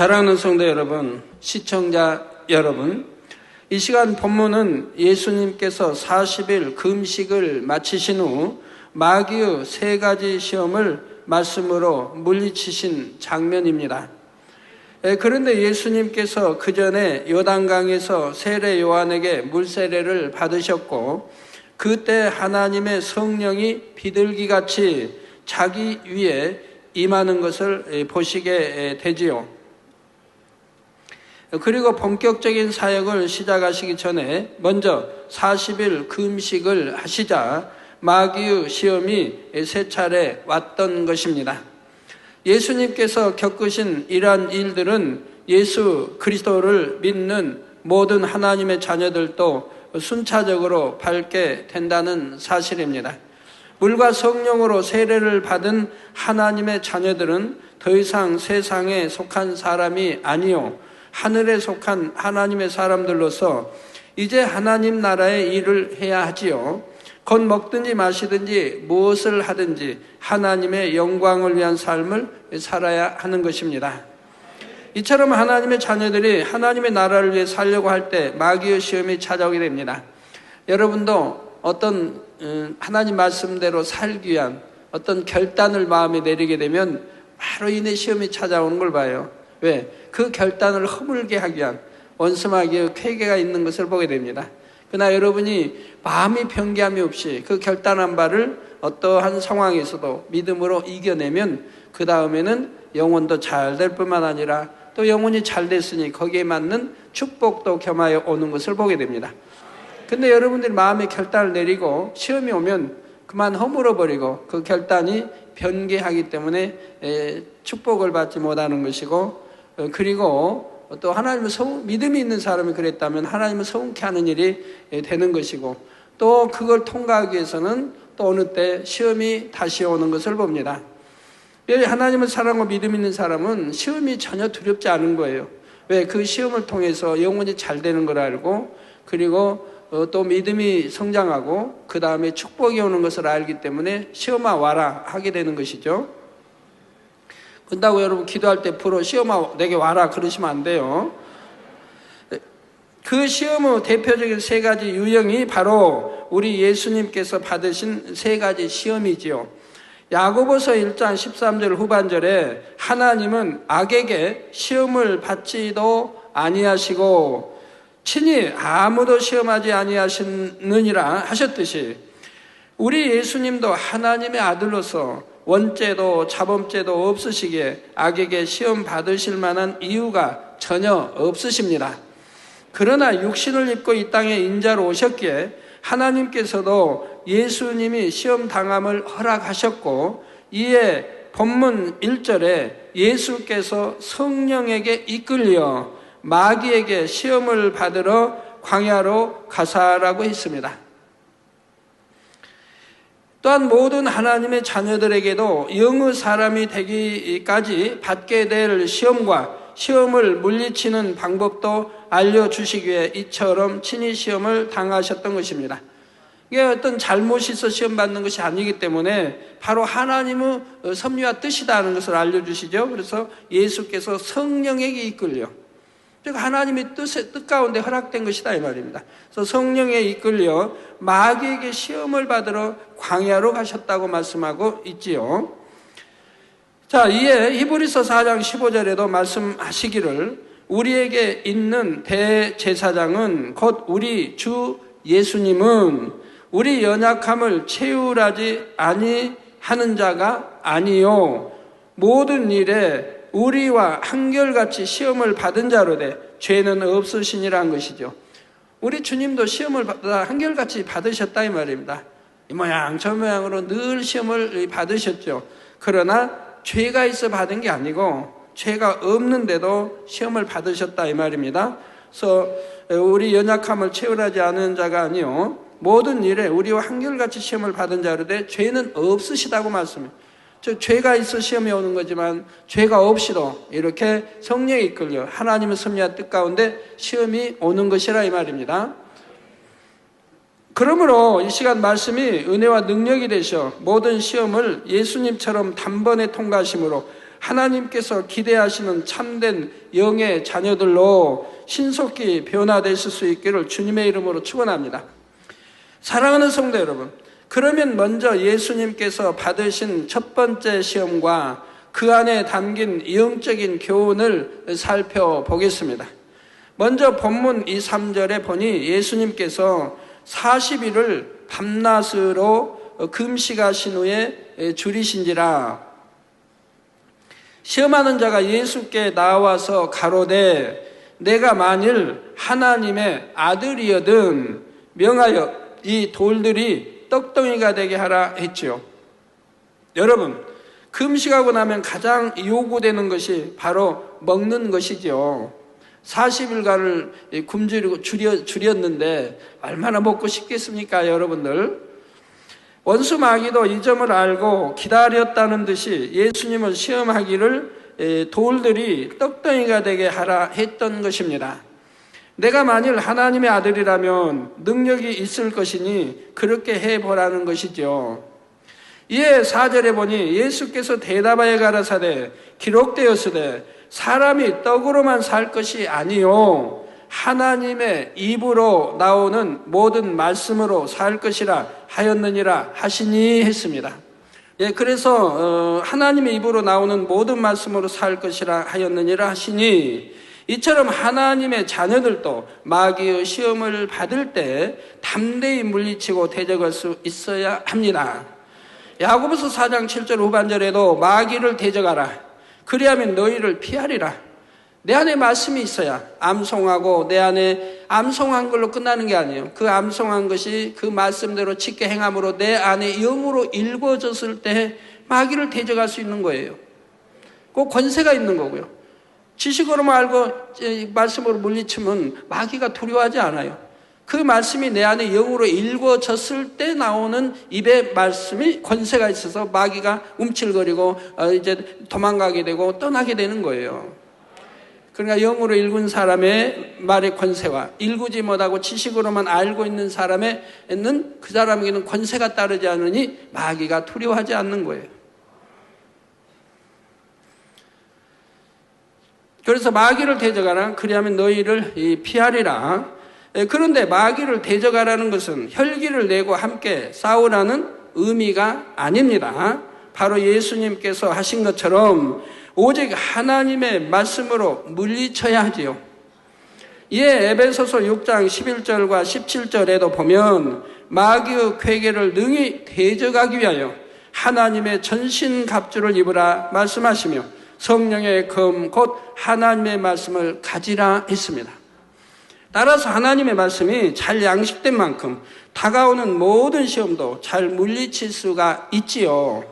사랑하는 성도 여러분, 시청자 여러분, 이 시간 본문은 예수님께서 40일 금식을 마치신 후 마귀의 3가지 시험을 말씀으로 물리치신 장면입니다. 그런데 예수님께서 그 전에 요단강에서 세례 요한에게 물세례를 받으셨고, 그때 하나님의 성령이 비둘기같이 자기 위에 임하는 것을 보시게 되지요. 그리고 본격적인 사역을 시작하시기 전에 먼저 40일 금식을 하시자 마귀의 시험이 3차례 왔던 것입니다. 예수님께서 겪으신 이러한 일들은 예수 그리스도를 믿는 모든 하나님의 자녀들도 순차적으로 밟게 된다는 사실입니다. 물과 성령으로 세례를 받은 하나님의 자녀들은 더 이상 세상에 속한 사람이 아니요 하늘에 속한 하나님의 사람들로서 이제 하나님 나라의 일을 해야 하지요. 곧 먹든지 마시든지 무엇을 하든지 하나님의 영광을 위한 삶을 살아야 하는 것입니다. 이처럼 하나님의 자녀들이 하나님의 나라를 위해 살려고 할 때 마귀의 시험이 찾아오게 됩니다. 여러분도 어떤 하나님 말씀대로 살기 위한 어떤 결단을 마음에 내리게 되면 바로 이내 시험이 찾아오는 걸 봐요. 왜? 그 결단을 허물게 하기 위한 원수마귀의 쾌계가 있는 것을 보게 됩니다. 그러나 여러분이 마음이 변개함이 없이 그 결단한 바를 어떠한 상황에서도 믿음으로 이겨내면 그 다음에는 영혼도 잘 될 뿐만 아니라 또 영혼이 잘 됐으니 거기에 맞는 축복도 겸하여 오는 것을 보게 됩니다. 근데 여러분들이 마음의 결단을 내리고 시험이 오면 그만 허물어버리고 그 결단이 변개하기 때문에 축복을 받지 못하는 것이고, 그리고 또 하나님을 믿음이 있는 사람이 그랬다면 하나님을 서운케 하는 일이 되는 것이고, 또 그걸 통과하기 위해서는 또 어느 때 시험이 다시 오는 것을 봅니다. 하나님을 사랑하고 믿음 있는 사람은 시험이 전혀 두렵지 않은 거예요. 왜? 그 시험을 통해서 영혼이 잘 되는 걸 알고, 그리고 또 믿음이 성장하고 그 다음에 축복이 오는 것을 알기 때문에 시험아 와라 하게 되는 것이죠. 그런다고 여러분 기도할 때 프로 시험아 내게 와라 그러시면 안 돼요. 그 시험의 대표적인 3가지 유형이 바로 우리 예수님께서 받으신 3가지 시험이지요. 야고보서 1장 13절 후반절에 하나님은 악에게 시험을 받지도 아니하시고 친히 아무도 시험하지 아니하시느니라 하셨듯이 우리 예수님도 하나님의 아들로서 원죄도 자범죄도 없으시기에 악에게 시험 받으실 만한 이유가 전혀 없으십니다. 그러나 육신을 입고 이 땅에 인자로 오셨기에 하나님께서도 예수님이 시험 당함을 허락하셨고, 이에 본문 1절에 예수께서 성령에게 이끌려 마귀에게 시험을 받으러 광야로 가사라고 했습니다. 또한 모든 하나님의 자녀들에게도 영의 사람이 되기까지 받게 될 시험을 물리치는 방법도 알려주시기 위해 이처럼 친히 시험을 당하셨던 것입니다. 이게 어떤 잘못이 있어 시험 받는 것이 아니기 때문에 바로 하나님의 섭리와 뜻이다 하는 것을 알려주시죠. 그래서 예수께서 성령에게 이끌려, 즉 하나님의 뜻 가운데 허락된 것이다 이 말입니다. 그래서 성령에 이끌려 마귀에게 시험을 받으러 광야로 가셨다고 말씀하고 있지요. 자, 이에 히브리서 4장 15절에도 말씀하시기를 우리에게 있는 대제사장은 곧 우리 주 예수님은 우리 연약함을 채울하지 아니하는 자가 아니요 모든 일에 우리와 한결같이 시험을 받은 자로되 죄는 없으시니라는 것이죠. 우리 주님도 시험을 한결같이 받으셨다 이 말입니다. 이 모양 저 모양으로 늘 시험을 받으셨죠. 그러나 죄가 있어 받은 게 아니고 죄가 없는데도 시험을 받으셨다 이 말입니다. 그래서 우리 연약함을 채울하지 않은 자가 아니요 모든 일에 우리와 한결같이 시험을 받은 자로되 죄는 없으시다고 말씀해요. 즉 죄가 있어 시험이 오는 거지만 죄가 없이도 이렇게 성령에 이끌려 하나님의 섭리와 뜻 가운데 시험이 오는 것이라 이 말입니다. 그러므로 이 시간 말씀이 은혜와 능력이 되셔 모든 시험을 예수님처럼 단번에 통과하심으로 하나님께서 기대하시는 참된 영의 자녀들로 신속히 변화되실 수 있기를 주님의 이름으로 축원합니다. 사랑하는 성도 여러분, 그러면 먼저 예수님께서 받으신 첫 번째 시험과 그 안에 담긴 영적인 교훈을 살펴보겠습니다. 먼저 본문 2, 3절에 보니 예수님께서 40일을 밤낮으로 금식하신 후에 줄이신지라. 시험하는 자가 예수께 나와서 가로되 내가 만일 하나님의 아들이여든 명하여 이 돌들이 떡덩이가 되게 하라 했지요. 여러분, 금식하고 나면 가장 요구되는 것이 바로 먹는 것이죠. 40일간을 굶주리고 줄였는데 얼마나 먹고 싶겠습니까, 여러분들? 원수 마귀도 이 점을 알고 기다렸다는 듯이 예수님을 시험하기를 돌들이 떡덩이가 되게 하라 했던 것입니다. 내가 만일 하나님의 아들이라면 능력이 있을 것이니 그렇게 해보라는 것이죠. 이에 4절에 보니 예수께서 대답하여 가라사대 기록되었으되 사람이 떡으로만 살 것이 아니요 하나님의 입으로 나오는 모든 말씀으로 살 것이라 하였느니라 하시니 했습니다. 그래서 하나님의 입으로 나오는 모든 말씀으로 살 것이라 하였느니라 하시니, 이처럼 하나님의 자녀들도 마귀의 시험을 받을 때 담대히 물리치고 대적할 수 있어야 합니다. 야고보서 4장 7절 후반절에도 마귀를 대적하라. 그리하면 너희를 피하리라. 내 안에 말씀이 있어야 암송하고 내 안에 암송한 걸로 끝나는 게 아니에요. 그 암송한 것이 그 말씀대로 짙게 행함으로 내 안에 영으로 읽어졌을 때 마귀를 대적할 수 있는 거예요. 그 권세가 있는 거고요. 지식으로만 알고 말씀으로 물리치면 마귀가 두려워하지 않아요. 그 말씀이 내 안에 영으로 읽어졌을 때 나오는 입의 말씀이 권세가 있어서 마귀가 움찔거리고 이제 도망가게 되고 떠나게 되는 거예요. 그러니까 영으로 읽은 사람의 말의 권세와 읽지 못하고 지식으로만 알고 있는 사람에는 그 사람에게는 권세가 따르지 않으니 마귀가 두려워하지 않는 거예요. 그래서 마귀를 대적하라. 그리하면 너희를 피하리라. 그런데 마귀를 대적하라는 것은 혈기를 내고 함께 싸우라는 의미가 아닙니다. 바로 예수님께서 하신 것처럼 오직 하나님의 말씀으로 물리쳐야 하지요. 이에 에베소서 6장 11절과 17절에도 보면 마귀의 궤계를 능히 대적하기 위하여 하나님의 전신갑주를 입으라 말씀하시며 성령의 검 곧 하나님의 말씀을 가지라 했습니다. 따라서 하나님의 말씀이 잘 양식된 만큼 다가오는 모든 시험도 잘 물리칠 수가 있지요.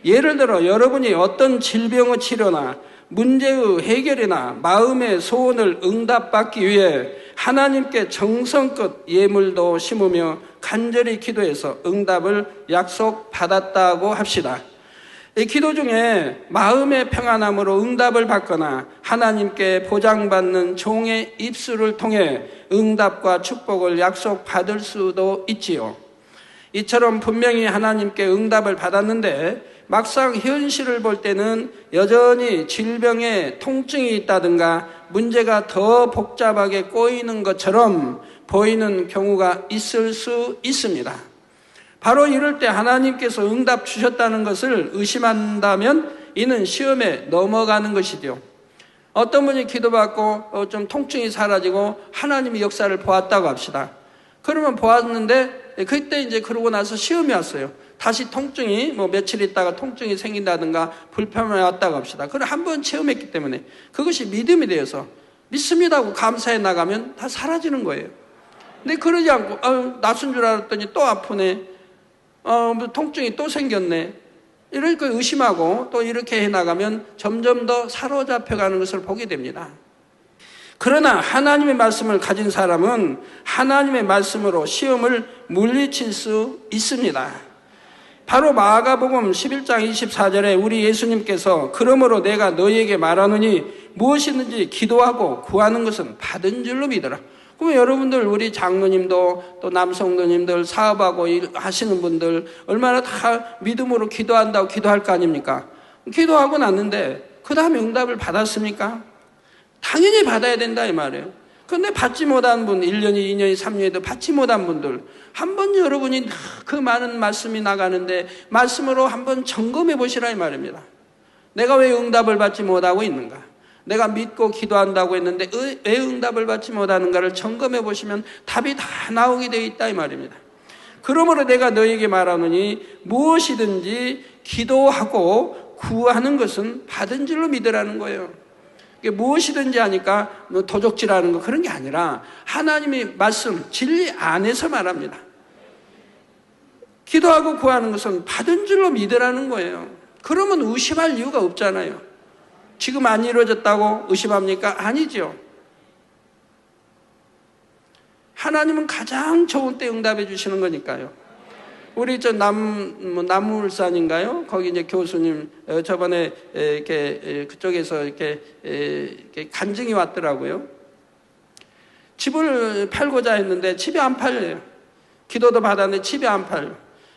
예를 들어 여러분이 어떤 질병의 치료나 문제의 해결이나 마음의 소원을 응답받기 위해 하나님께 정성껏 예물도 심으며 간절히 기도해서 응답을 약속받았다고 합시다. 이 기도 중에 마음의 평안함으로 응답을 받거나 하나님께 보장받는 종의 입술을 통해 응답과 축복을 약속받을 수도 있지요. 이처럼 분명히 하나님께 응답을 받았는데 막상 현실을 볼 때는 여전히 질병에 통증이 있다든가 문제가 더 복잡하게 꼬이는 것처럼 보이는 경우가 있을 수 있습니다. 바로 이럴 때 하나님께서 응답 주셨다는 것을 의심한다면 이는 시험에 넘어가는 것이죠. 어떤 분이 기도받고 좀 통증이 사라지고 하나님의 역사를 보았다고 합시다. 그러면 보았는데 그때 이제 그러고 나서 시험이 왔어요. 다시 통증이 며칠 있다가 통증이 생긴다든가 불편함이 왔다고 합시다. 그걸 한번 체험했기 때문에 그것이 믿음이 되어서 믿습니다 하고 감사해 나가면 다 사라지는 거예요. 근데 그러지 않고 낯선 줄 알았더니 또 아프네. 통증이 또 생겼네. 이렇게 의심하고 또 이렇게 해나가면 점점 더 사로잡혀가는 것을 보게 됩니다. 그러나 하나님의 말씀을 가진 사람은 하나님의 말씀으로 시험을 물리칠 수 있습니다. 바로 마가복음 11장 24절에 우리 예수님께서 그러므로 내가 너희에게 말하노니 무엇이든지 기도하고 구하는 것은 받은 줄로 믿어라. 그럼 여러분들 우리 장로님도 또 남성도님들 사업하고 하시는 분들 얼마나 다 믿음으로 기도한다고 기도할 거 아닙니까? 기도하고 났는데 그 다음에 응답을 받았습니까? 당연히 받아야 된다 이 말이에요. 그런데 받지 못한 분, 1년이, 2년이, 3년에도 받지 못한 분들, 한번 여러분이 그 많은 말씀이 나가는데 말씀으로 한번 점검해 보시라 이 말입니다. 내가 왜 응답을 받지 못하고 있는가? 내가 믿고 기도한다고 했는데 왜 응답을 받지 못하는가를 점검해 보시면 답이 다 나오게 되어 있다 이 말입니다. 그러므로 내가 너에게 말하노니 무엇이든지 기도하고 구하는 것은 받은 줄로 믿으라는 거예요. 무엇이든지 하니까 도적질하는 거 그런 게 아니라 하나님의 말씀, 진리 안에서 말합니다. 기도하고 구하는 것은 받은 줄로 믿으라는 거예요. 그러면 의심할 이유가 없잖아요. 지금 안 이루어졌다고 의심합니까? 아니죠. 하나님은 가장 좋은 때 응답해 주시는 거니까요. 우리 남울산인가요? 거기 이제 교수님 저번에 이렇게 그쪽에서 이렇게 간증이 왔더라고요. 집을 팔고자 했는데 집이 안 팔려요. 기도도 받았는데 집이 안 팔려.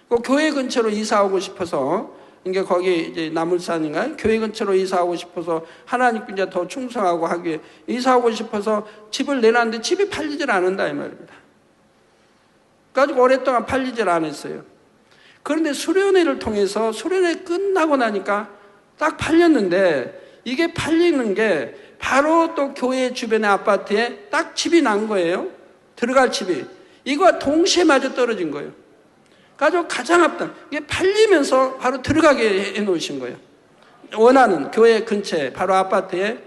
그 교회 근처로 이사 오고 싶어서 이게 거기 이제 남울산인가요? 교회 근처로 이사 오고 싶어서 하나님께 이제 더 충성하고 하기에 이사 오고 싶어서 집을 내놨는데 집이 팔리질 않는다 이 말입니다. 가지고 오랫동안 팔리질 않았어요. 그런데 수련회를 통해서 수련회 끝나고 나니까 딱 팔렸는데 이게 팔리는 게 바로 또 교회 주변의 아파트에 딱 집이 난 거예요. 들어갈 집이. 이거와 동시에 맞아 떨어진 거예요. 가지고 가장 합당. 이게 팔리면서 바로 들어가게 해 놓으신 거예요. 원하는 교회 근처에 바로 아파트에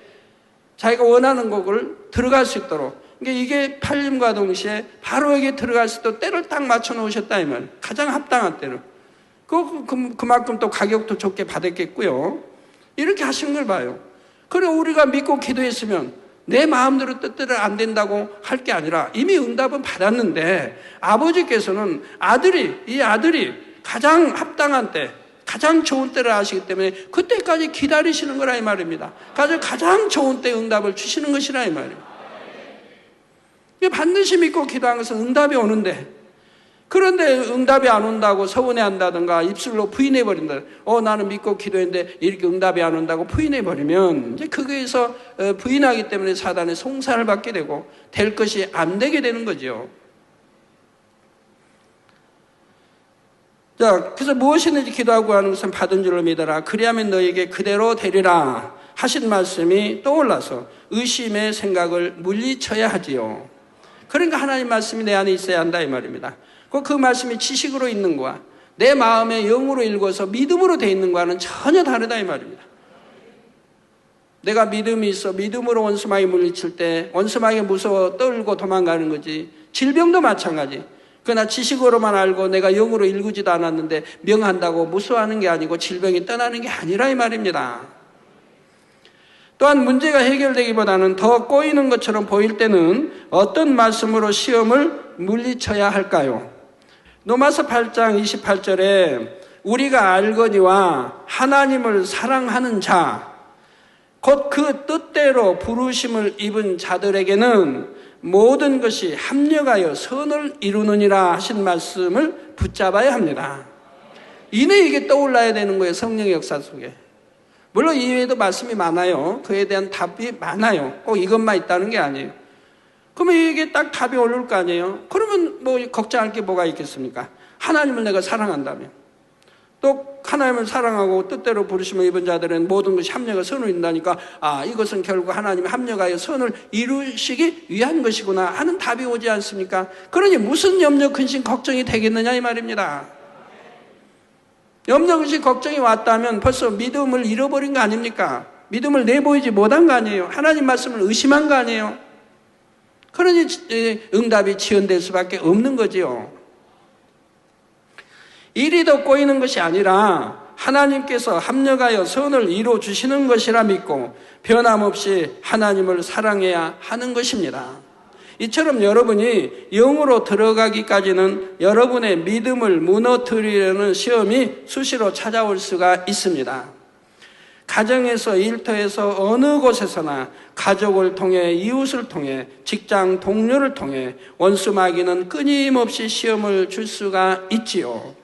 자기가 원하는 곳을 들어갈 수 있도록. 이게 팔림과 동시에 바로 여기에 들어갈 수 있도록 때를 딱 맞춰 놓으셨다 이 말이에요. 가장 합당한 때를. 그만큼 또 가격도 좋게 받았겠고요. 이렇게 하신 걸 봐요. 그리고 우리가 믿고 기도했으면 내 마음대로 뜻대로 안 된다고 할 게 아니라 이미 응답은 받았는데 아버지께서는 이 아들이 가장 합당한 때, 가장 좋은 때를 아시기 때문에 그때까지 기다리시는 거라 이 말입니다. 가장 좋은 때 응답을 주시는 것이라 이 말이에요. 반드시 믿고 기도한 것은 응답이 오는데, 그런데 응답이 안 온다고 서운해한다든가 입술로 부인해버린다. 나는 믿고 기도했는데 이렇게 응답이 안 온다고 부인해버리면 이제 거기에서 부인하기 때문에 사단의 송사를 받게 되고 될 것이 안 되게 되는 거죠. 자, 그래서 무엇이든지 기도하고 하는 것은 받은 줄로 믿어라. 그리하면 너에게 그대로 되리라 하신 말씀이 떠올라서 의심의 생각을 물리쳐야 하지요. 그러니까 하나님 말씀이 내 안에 있어야 한다 이 말입니다. 그 말씀이 지식으로 있는 거와 내 마음의 영으로 읽어서 믿음으로 돼 있는 거와는 전혀 다르다 이 말입니다. 내가 믿음이 있어 믿음으로 원수마귀 물리칠 때 원수마귀 무서워 떨고 도망가는 거지. 질병도 마찬가지. 그러나 지식으로만 알고 내가 영으로 읽지도 않았는데 명한다고 무서워하는 게 아니고 질병이 떠나는 게 아니라 이 말입니다. 또한 문제가 해결되기보다는 더 꼬이는 것처럼 보일 때는 어떤 말씀으로 시험을 물리쳐야 할까요? 로마서 8장 28절에 우리가 알거니와 하나님을 사랑하는 자, 곧 그 뜻대로 부르심을 입은 자들에게는 모든 것이 합력하여 선을 이루느니라 하신 말씀을 붙잡아야 합니다. 이내 이게 떠올라야 되는 거예요. 성령의 역사 속에. 물론 이외에도 말씀이 많아요. 그에 대한 답이 많아요. 꼭 이것만 있다는 게 아니에요. 그러면 이게 딱 답이 오를 거 아니에요. 그러면 뭐 걱정할 게 뭐가 있겠습니까? 하나님을 내가 사랑한다면, 또 하나님을 사랑하고 뜻대로 부르심을 입은 자들은 모든 것이 합력하여 선을 이룬다니까, 이것은 결국 하나님이 합력하여 선을 이루시기 위한 것이구나 하는 답이 오지 않습니까? 그러니 무슨 염려, 근심, 걱정이 되겠느냐 이 말입니다. 염려, 근심, 걱정이 왔다면 벌써 믿음을 잃어버린 거 아닙니까? 믿음을 내보이지 못한 거 아니에요? 하나님 말씀을 의심한 거 아니에요? 그러니 응답이 지연될 수밖에 없는 거지요. 일이 더 꼬이는 것이 아니라 하나님께서 합력하여 선을 이루어 주시는 것이라 믿고 변함없이 하나님을 사랑해야 하는 것입니다. 이처럼 여러분이 영으로 들어가기까지는 여러분의 믿음을 무너뜨리려는 시험이 수시로 찾아올 수가 있습니다. 가정에서, 일터에서, 어느 곳에서나 가족을 통해, 이웃을 통해, 직장 동료를 통해 원수 마귀는 끊임없이 시험을 줄 수가 있지요.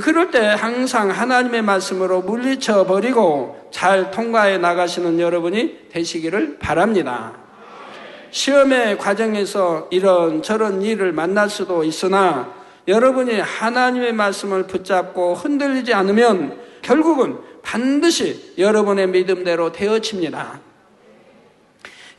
그럴 때 항상 하나님의 말씀으로 물리쳐 버리고 잘 통과해 나가시는 여러분이 되시기를 바랍니다. 시험의 과정에서 이런저런 일을 만날 수도 있으나 여러분이 하나님의 말씀을 붙잡고 흔들리지 않으면 결국은 반드시 여러분의 믿음대로 되어집니다.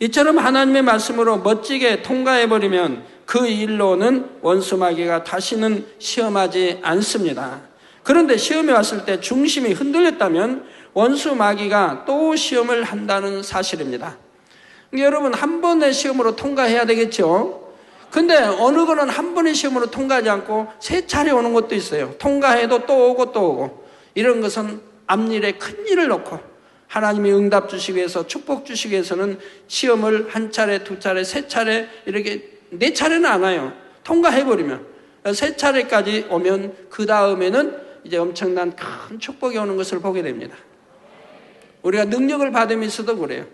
이처럼 하나님의 말씀으로 멋지게 통과해버리면 그 일로는 원수마귀가 다시는 시험하지 않습니다. 그런데 시험이 왔을 때 중심이 흔들렸다면 원수마귀가 또 시험을 한다는 사실입니다. 여러분, 한 번의 시험으로 통과해야 되겠죠? 근데 어느 거는 한 번의 시험으로 통과하지 않고 세 차례 오는 것도 있어요. 통과해도 또 오고 또 오고. 이런 것은 앞일에 큰 일을 놓고 하나님이 응답 주시기 위해서, 축복 주시기 위해서는 시험을 한 차례, 두 차례, 세 차례, 이렇게 네 차례는 안 와요. 통과해버리면. 세 차례까지 오면 그 다음에는 이제 엄청난 큰 축복이 오는 것을 보게 됩니다. 우리가 능력을 받으면서도 그래요.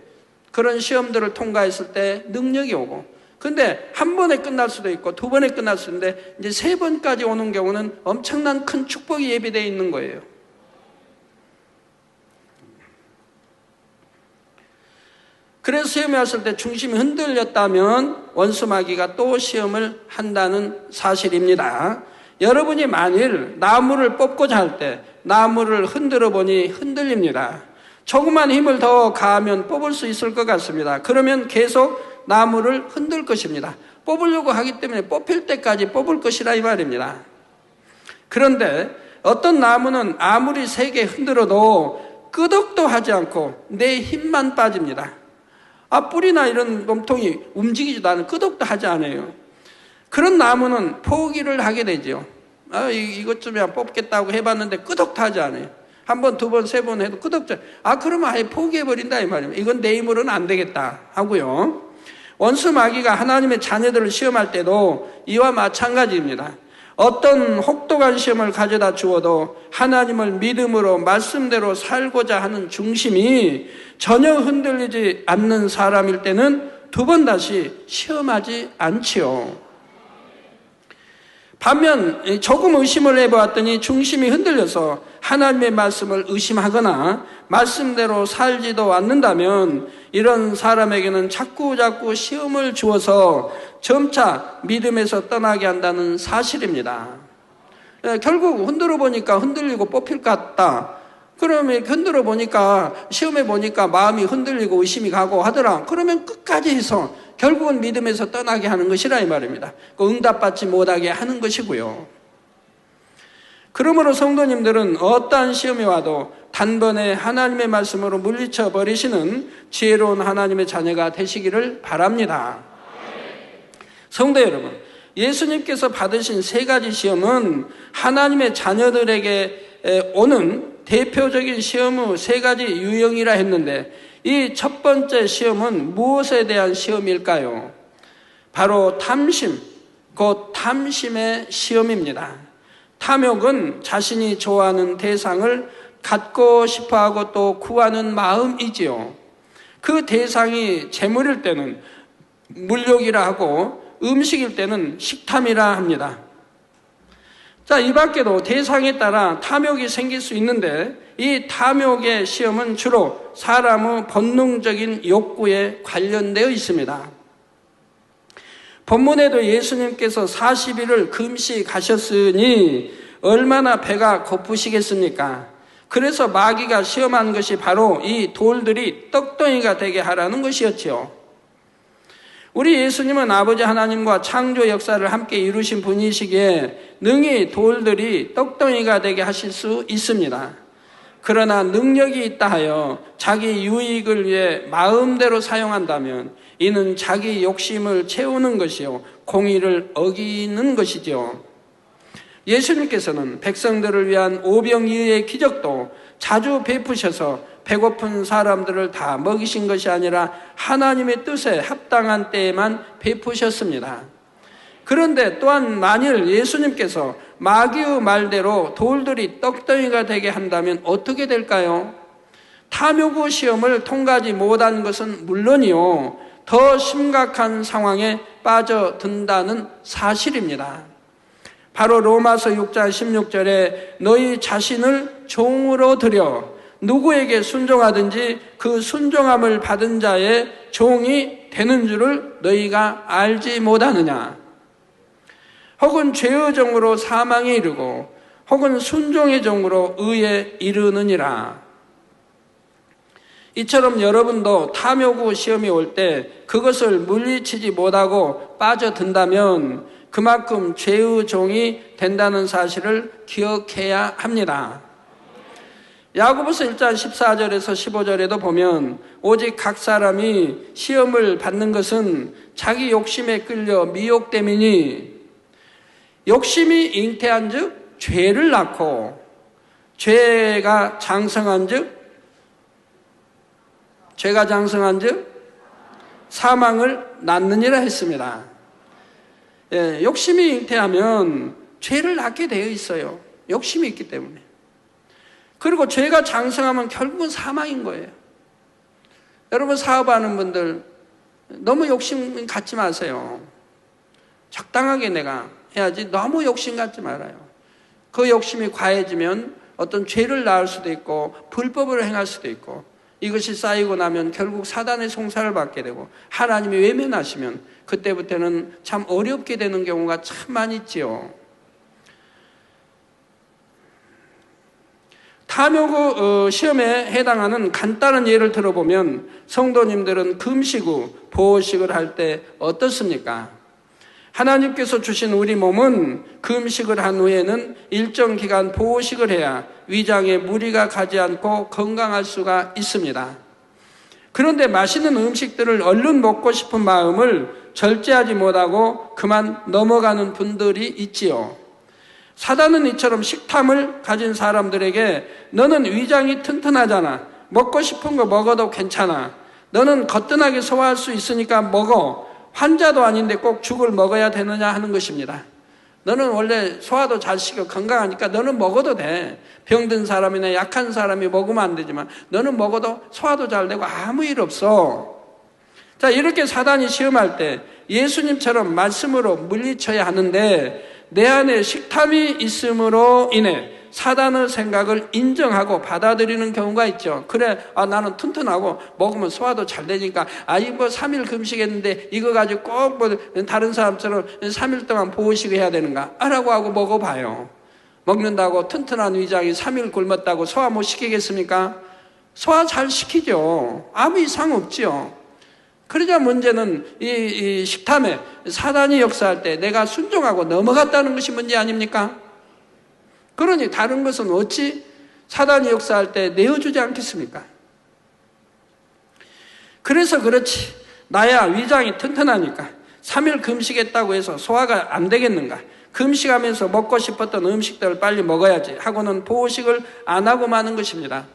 그런 시험들을 통과했을 때 능력이 오고, 근데 한 번에 끝날 수도 있고 두 번에 끝날 수도 있는데 이제 세 번까지 오는 경우는 엄청난 큰 축복이 예비되어 있는 거예요. 그래서 시험이 왔을 때 중심이 흔들렸다면 원수마귀가 또 시험을 한다는 사실입니다. 여러분이 만일 나무를 뽑고자 할 때 나무를 흔들어 보니 흔들립니다. 조금만 힘을 더 가하면 뽑을 수 있을 것 같습니다. 그러면 계속 나무를 흔들 것입니다. 뽑으려고 하기 때문에 뽑힐 때까지 뽑을 것이라 이 말입니다. 그런데 어떤 나무는 아무리 세게 흔들어도 끄덕도 하지 않고 내 힘만 빠집니다. 뿌리나 이런 몸통이 움직이지도 않아요. 끄덕도 하지 않아요. 그런 나무는 포기를 하게 되죠. 이것 좀 뽑겠다고 해봤는데 끄덕도 하지 않아요. 한 번, 두 번, 세 번 해도 끄덕죠. 그러면 아예 포기해버린다 이 말입니다. 이건 내 힘으로는 안 되겠다 하고요. 원수 마귀가 하나님의 자녀들을 시험할 때도 이와 마찬가지입니다. 어떤 혹독한 시험을 가져다 주어도 하나님을 믿음으로 말씀대로 살고자 하는 중심이 전혀 흔들리지 않는 사람일 때는 두 번 다시 시험하지 않지요. 반면 조금 의심을 해보았더니 중심이 흔들려서 하나님의 말씀을 의심하거나 말씀대로 살지도 않는다면 이런 사람에게는 자꾸 시험을 주어서 점차 믿음에서 떠나게 한다는 사실입니다. 결국 흔들어 보니까 흔들리고 뽑힐 것 같다. 그러면 흔들어 보니까, 시험해 보니까 마음이 흔들리고 의심이 가고 하더라. 그러면 끝까지 해서 결국은 믿음에서 떠나게 하는 것이라 이 말입니다. 응답받지 못하게 하는 것이고요. 그러므로 성도님들은 어떠한 시험이 와도 단번에 하나님의 말씀으로 물리쳐 버리시는 지혜로운 하나님의 자녀가 되시기를 바랍니다. 성도 여러분, 예수님께서 받으신 세 가지 시험은 하나님의 자녀들에게 오는 대표적인 시험의 세 가지 유형이라 했는데 이 첫 번째 시험은 무엇에 대한 시험일까요? 바로 탐심, 곧 탐심의 시험입니다. 탐욕은 자신이 좋아하는 대상을 갖고 싶어하고 또 구하는 마음이지요. 그 대상이 재물일 때는 물욕이라 하고 음식일 때는 식탐이라 합니다. 자, 이 밖에도 대상에 따라 탐욕이 생길 수 있는데 이 탐욕의 시험은 주로 사람의 본능적인 욕구에 관련되어 있습니다. 본문에도 예수님께서 40일을 금식하셨으니 얼마나 배가 고프시겠습니까? 그래서 마귀가 시험한 것이 바로 이 돌들이 떡덩이가 되게 하라는 것이었지요. 우리 예수님은 아버지 하나님과 창조 역사를 함께 이루신 분이시기에 능히 돌들이 떡덩이가 되게 하실 수 있습니다. 그러나 능력이 있다 하여 자기 유익을 위해 마음대로 사용한다면 이는 자기 욕심을 채우는 것이요 공의를 어기는 것이죠. 예수님께서는 백성들을 위한 오병이어의 기적도 자주 베푸셔서 배고픈 사람들을 다 먹이신 것이 아니라 하나님의 뜻에 합당한 때에만 베푸셨습니다. 그런데 또한 만일 예수님께서 마귀의 말대로 돌들이 떡덩이가 되게 한다면 어떻게 될까요? 탐욕의 시험을 통과하지 못한 것은 물론이요, 더 심각한 상황에 빠져든다는 사실입니다. 바로 로마서 6장 16절에 너희 자신을 종으로 들여 누구에게 순종하든지 그 순종함을 받은 자의 종이 되는 줄을 너희가 알지 못하느냐. 혹은 죄의 종으로 사망에 이르고 혹은 순종의 종으로 의에 이르느니라. 이처럼 여러분도 탐욕의 시험이 올 때 그것을 물리치지 못하고 빠져든다면 그만큼 죄의 종이 된다는 사실을 기억해야 합니다. 야고보서 1장 14절에서 15절에도 보면 오직 각 사람이 시험을 받는 것은 자기 욕심에 끌려 미혹됨이니 욕심이 잉태한 즉 죄를 낳고 죄가 장성한 즉 사망을 낳느니라 했습니다. 욕심이 잉태하면 죄를 낳게 되어 있어요. 욕심이 있기 때문에. 그리고 죄가 장성하면 결국은 사망인 거예요. 여러분 사업하는 분들 너무 욕심 갖지 마세요. 적당하게 내가 해야지 너무 욕심 갖지 말아요. 그 욕심이 과해지면 어떤 죄를 낳을 수도 있고 불법을 행할 수도 있고 이것이 쌓이고 나면 결국 사단의 송사를 받게 되고 하나님이 외면하시면 그때부터는 참 어렵게 되는 경우가 참 많이 있지요. 탐욕의 시험에 해당하는 간단한 예를 들어보면 성도님들은 금식 후 보호식을 할 때 어떻습니까? 하나님께서 주신 우리 몸은 금식을 한 후에는 일정 기간 보호식을 해야 위장에 무리가 가지 않고 건강할 수가 있습니다. 그런데 맛있는 음식들을 얼른 먹고 싶은 마음을 절제하지 못하고 그만 넘어가는 분들이 있지요. 사단은 이처럼 식탐을 가진 사람들에게 너는 위장이 튼튼하잖아. 먹고 싶은 거 먹어도 괜찮아. 너는 거뜬하게 소화할 수 있으니까 먹어. 환자도 아닌데 꼭 죽을 먹어야 되느냐 하는 것입니다. 너는 원래 소화도 잘 시켜 건강하니까 너는 먹어도 돼. 병든 사람이나 약한 사람이 먹으면 안 되지만 너는 먹어도 소화도 잘 되고 아무 일 없어. 자, 이렇게 사단이 시험할 때 예수님처럼 말씀으로 물리쳐야 하는데 내 안에 식탐이 있음으로 인해 사단의 생각을 인정하고 받아들이는 경우가 있죠. 그래, 나는 튼튼하고 먹으면 소화도 잘 되니까 이거 3일 금식했는데 이거 가지고 꼭 뭐 다른 사람처럼 3일 동안 보호식 해야 되는가? 라고 하고 먹어봐요. 먹는다고 튼튼한 위장이 3일 굶었다고 소화 못 시키겠습니까? 소화 잘 시키죠. 아무 이상 없죠. 그러자 문제는 이 식탐에 사단이 역사할 때 내가 순종하고 넘어갔다는 것이 문제 아닙니까? 그러니 다른 것은 어찌 사단이 역사할 때 내어주지 않겠습니까? 그래서 그렇지 나야 위장이 튼튼하니까 3일 금식했다고 해서 소화가 안 되겠는가? 금식하면서 먹고 싶었던 음식들을 빨리 먹어야지 하고는 보호식을 안 하고 마는 것입니다.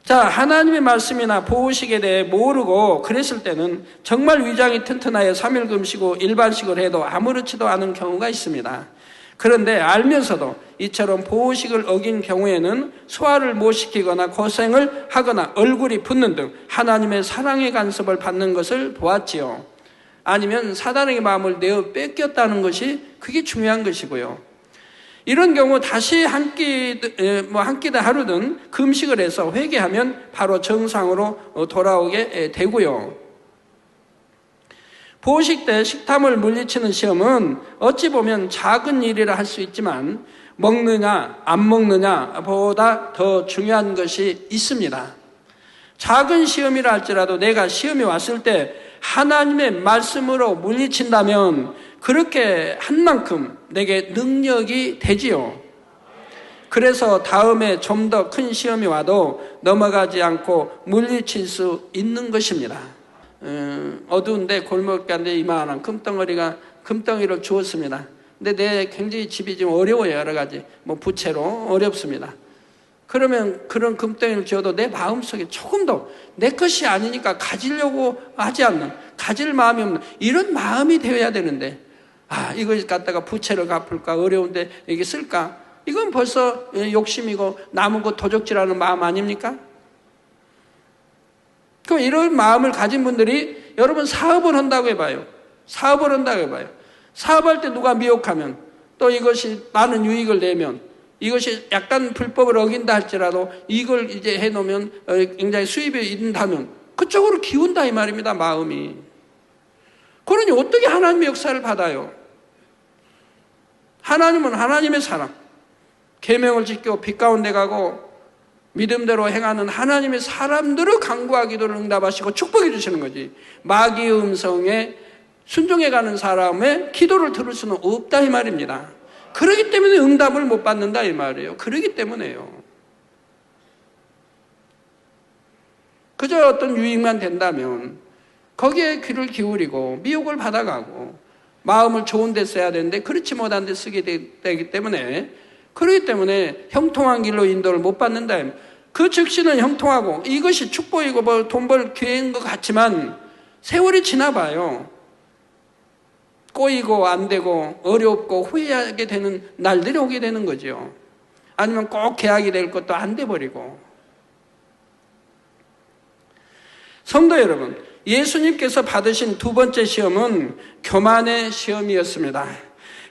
자, 하나님의 말씀이나 보호식에 대해 모르고 그랬을 때는 정말 위장이 튼튼하여 3일 금식고 일반식을 해도 아무렇지도 않은 경우가 있습니다. 그런데 알면서도 이처럼 보호식을 어긴 경우에는 소화를 못 시키거나 고생을 하거나 얼굴이 붓는 등 하나님의 사랑의 간섭을 받는 것을 보았지요. 아니면 사단에게 마음을 내어 뺏겼다는 것이 그게 중요한 것이고요. 이런 경우 다시 한 끼든 하루든 금식을 해서 회개하면 바로 정상으로 돌아오게 되고요. 보호식 때 식탐을 물리치는 시험은 어찌 보면 작은 일이라 할 수 있지만 먹느냐 안 먹느냐 보다 더 중요한 것이 있습니다. 작은 시험이라 할지라도 내가 시험이 왔을 때 하나님의 말씀으로 물리친다면 그렇게 한 만큼 내게 능력이 되지요. 그래서 다음에 좀 더 큰 시험이 와도 넘어가지 않고 물리칠 수 있는 것입니다. 어두운데 골목가인데 이만한 금덩이를 주었습니다. 근데 내 굉장히 집이 좀 어려워요. 여러 가지 부채로 어렵습니다. 그러면 그런 금덩이를 주어도 내 마음속에 조금도 내 것이 아니니까 가지려고 하지 않는, 가질 마음이 없는 이런 마음이 되어야 되는데 이걸 갖다가 부채를 갚을까 어려운데 이게 쓸까? 이건 벌써 욕심이고 남은 거 도적질하는 마음 아닙니까? 그럼 이런 마음을 가진 분들이 여러분 사업을 한다고 해봐요. 사업을 한다고 해봐요. 사업할 때 누가 미혹하면 또 이것이 많은 유익을 내면, 이것이 약간 불법을 어긴다 할지라도 이걸 이제 해놓으면 굉장히 수입이 있다면 그쪽으로 기운다 이 말입니다. 마음이. 그러니 어떻게 하나님의 역사를 받아요? 하나님은 하나님의 사람, 계명을 지키고 빛 가운데 가고 믿음대로 행하는 하나님의 사람들을 간구와 기도를 응답하시고 축복해 주시는 거지. 마귀의 음성에 순종해가는 사람의 기도를 들을 수는 없다 이 말입니다. 그러기 때문에 응답을 못 받는다 이 말이에요. 그러기 때문에요. 그저 어떤 유익만 된다면 거기에 귀를 기울이고 미혹을 받아가고 마음을 좋은 데 써야 되는데 그렇지 못한 데 쓰게 되기 때문에, 그렇기 때문에 형통한 길로 인도를 못 받는다. 그 즉시는 형통하고 이것이 축복이고 뭐 돈 벌 기회인 것 같지만 세월이 지나봐요. 꼬이고 안 되고 어렵고 후회하게 되는 날들이 오게 되는 거죠. 아니면 꼭 계약이 될 것도 안 돼버리고. 성도 여러분, 예수님께서 받으신 두 번째 시험은 교만의 시험이었습니다.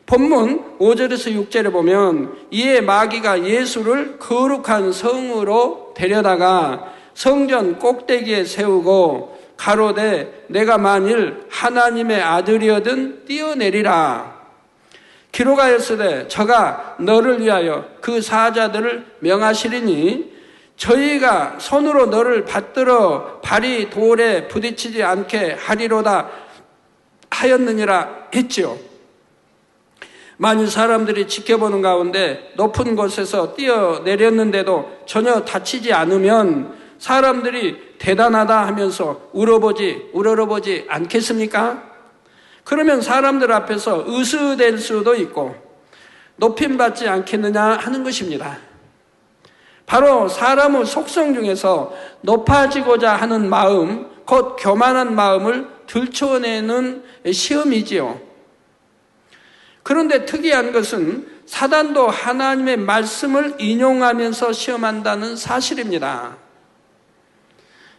본문 5절에서 6절에 보면 이에 마귀가 예수를 거룩한 성으로 데려다가 성전 꼭대기에 세우고 가로되 내가 만일 하나님의 아들이어든 뛰어내리라. 기록하였으되 저가 너를 위하여 그 사자들을 명하시리니 저희가 손으로 너를 받들어 발이 돌에 부딪히지 않게 하리로다 하였느니라 했지요. 만일 사람들이 지켜보는 가운데 높은 곳에서 뛰어내렸는데도 전혀 다치지 않으면 사람들이 대단하다 하면서 우러러보지 않겠습니까? 그러면 사람들 앞에서 으스될 수도 있고 높임받지 않겠느냐 하는 것입니다. 바로 사람의 속성 중에서 높아지고자 하는 마음, 곧 교만한 마음을 들춰내는 시험이지요. 그런데 특이한 것은 사단도 하나님의 말씀을 인용하면서 시험한다는 사실입니다.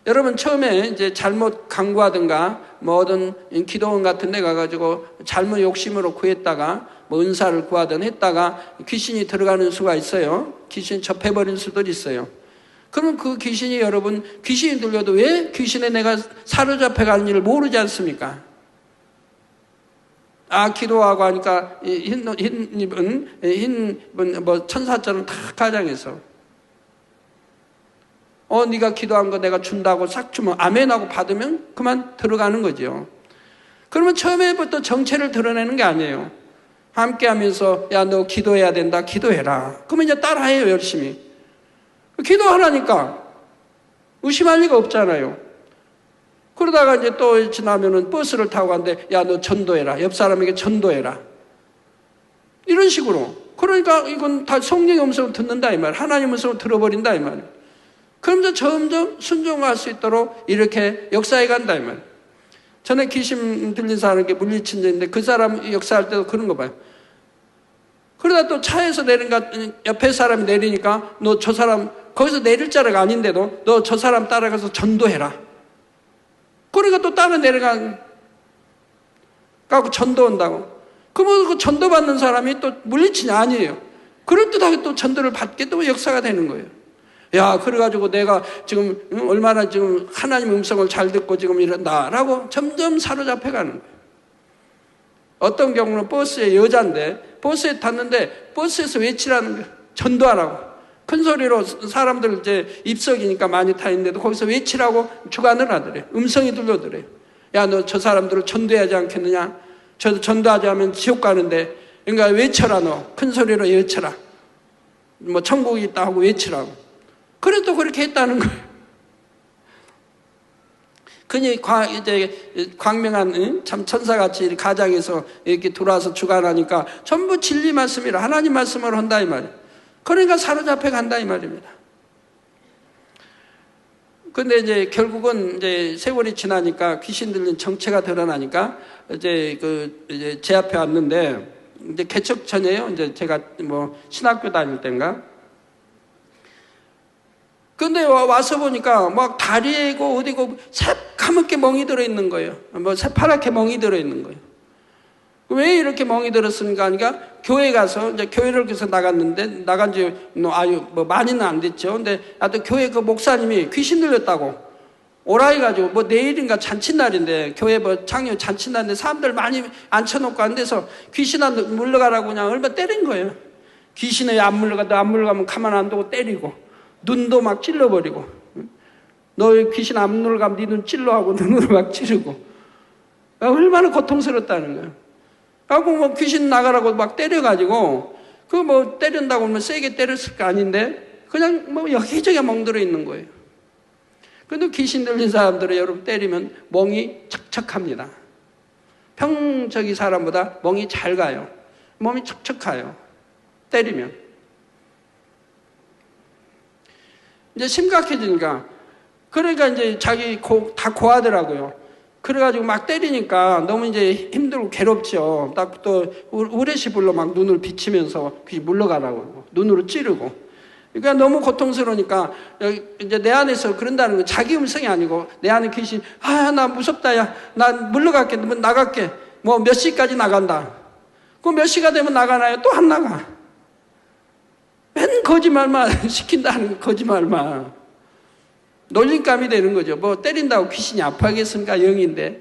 여러분, 처음에 이제 잘못 강구하든가 뭐 어떤 기도원 같은 데 가가지고 잘못 욕심으로 구했다가 뭐 은사를 구하든 했다가 귀신이 들어가는 수가 있어요. 귀신이 접해버린 수도 있어요. 그러면 그 귀신이, 여러분, 귀신이 들려도 왜 귀신에 내가 사로잡혀가는 일을 모르지 않습니까? 기도하고 하니까 흰 뭐 천사처럼 탁 가장해서 네가 기도한 거 내가 준다고 싹 주면 아멘하고 받으면 그만 들어가는 거죠. 그러면 처음에부터 정체를 드러내는 게 아니에요. 함께 하면서 야, 너 기도해야 된다, 기도해라. 그러면 이제 따라해요, 열심히. 기도하라니까 의심할 리가 없잖아요. 그러다가 이제 또 지나면은 버스를 타고 가는데 야, 너 전도해라, 옆 사람에게 전도해라, 이런 식으로. 그러니까 이건 다 성령의 음성을 듣는다 이 말, 하나님의 음성을 들어버린다 이 말. 그러면서 점점 순종할 수 있도록 이렇게 역사해 간다 이 말. 전에 귀신 들린 사람에게 물리친 적 있는데 그 사람 역사할 때도 그런 거 봐요. 그러다 또 차에서 내리니까 옆에 사람이 내리니까 너 저 사람 거기서 내릴 자리가 아닌데도 너 저 사람 따라가서 전도해라. 그러니까 또 따라 내려가고 전도한다고. 그러면 그 전도받는 사람이 또 물리치냐? 아니에요. 그럴듯하게 또 전도를 받게 또 역사가 되는 거예요. 야, 그래가지고 내가 지금 얼마나 지금 하나님 음성을 잘 듣고 지금 이런다라고 점점 사로잡혀 가는 거예요. 어떤 경우는 버스에 여자인데 버스에 탔는데 버스에서 외치라는 거예요. 전도하라고. 큰 소리로 사람들 이제 입석이니까 많이 타 있는데도 거기서 외치라고 주관을 하더래요. 음성이 들려더래요. 야, 너 저 사람들을 전도하지 않겠느냐? 저도 전도하지 않으면 지옥 가는데, 그러니까 외쳐라, 너. 큰 소리로 외쳐라. 뭐 천국이 있다 하고 외치라고. 그래도 그렇게 했다는 거예요. 그니 이제 광명한 참 천사같이 가장에서 이렇게 들어와서 주관하니까 전부 진리 말씀이라 하나님 말씀을 한다 이 말이에요. 그러니까 사로잡혀 간다 이 말입니다. 근데 이제 결국은 이제 세월이 지나니까 귀신 들린 정체가 드러나니까 이제 이제 제 앞에 왔는데, 이제 개척 전이에요. 이제 제가 뭐 신학교 다닐 때인가. 근데 와서 보니까 막 다리에고 어디고 새까맣게 멍이 들어있는 거예요. 뭐 새파랗게 멍이 들어있는 거예요. 왜 이렇게 멍이 들었습니까? 하니까 교회 가서 이제 교회를 그래서 나갔는데 나간 지 아유 뭐 많이는 안 됐죠. 근데 하여튼 교회 그 목사님이 귀신 들렸다고 오라 해가지고 뭐 내일인가 잔칫날인데 교회 뭐 창녀 잔칫날인데 사람들 많이 앉혀놓고 안 돼서 귀신 안 물러가라고 그냥 얼마 때린 거예요. 귀신에 안 물러가면 가만 안 두고 때리고 눈도 막 찔러버리고 너 귀신 안 물러가면 네 눈 찔러하고 눈으로 막 찌르고 얼마나 고통스럽다는 거예요. 하고 뭐 귀신 나가라고 막 때려가지고 그 뭐 때린다고 하면 세게 때렸을 거 아닌데 그냥 뭐 여기저기 멍들어 있는 거예요. 근데 귀신 들린 사람들은 여러분 때리면 멍이 척척합니다. 평적인 사람보다 멍이 잘 가요. 몸이 척척해요. 때리면. 이제 심각해지니까 그러니까 이제 자기 다 고하더라고요. 그래가지고 막 때리니까 너무 이제 힘들고 괴롭죠. 딱 또 우레시불로 막 눈을 비치면서 귀신 물러가라고 눈으로 찌르고. 그러니까 너무 고통스러우니까 이제 내 안에서 그런다는 건 자기 음성이 아니고 내 안에 귀신 나 무섭다 야 나 물러갈게 나갈게 뭐 몇 시까지 나간다. 그 몇 시가 되면 나가나요? 또 안 나가. 맨 거짓말만 시킨다는 거짓말만. 놀림감이 되는 거죠. 뭐 때린다고 귀신이 아파하겠습니까? 영인데.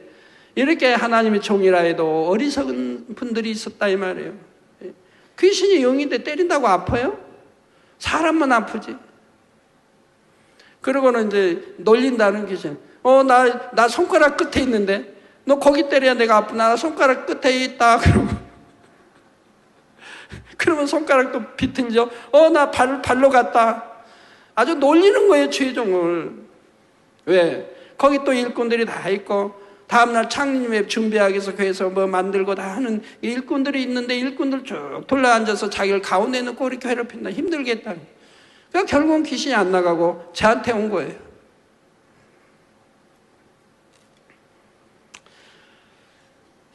이렇게 하나님의 종이라 해도 어리석은 분들이 있었다 이 말이에요. 귀신이 영인데 때린다고 아파요? 사람만 아프지. 그러고는 이제 놀린다는 귀신. 나 손가락 끝에 있는데 너 거기 때려야 내가 아프나? 나 손가락 끝에 있다. 그러면 손가락도 비틀죠. 나 발로 갔다. 아주 놀리는 거예요, 최종을. 왜? 거기 또 일꾼들이 다 있고, 다음날 창립 준비하기 위해서 교회에서 뭐 만들고 다 하는 일꾼들이 있는데 일꾼들 쭉 둘러앉아서 자기를 가운데 놓고 이렇게 괴롭힌다. 힘들겠다. 그러니까 결국은 귀신이 안 나가고 저한테 온 거예요.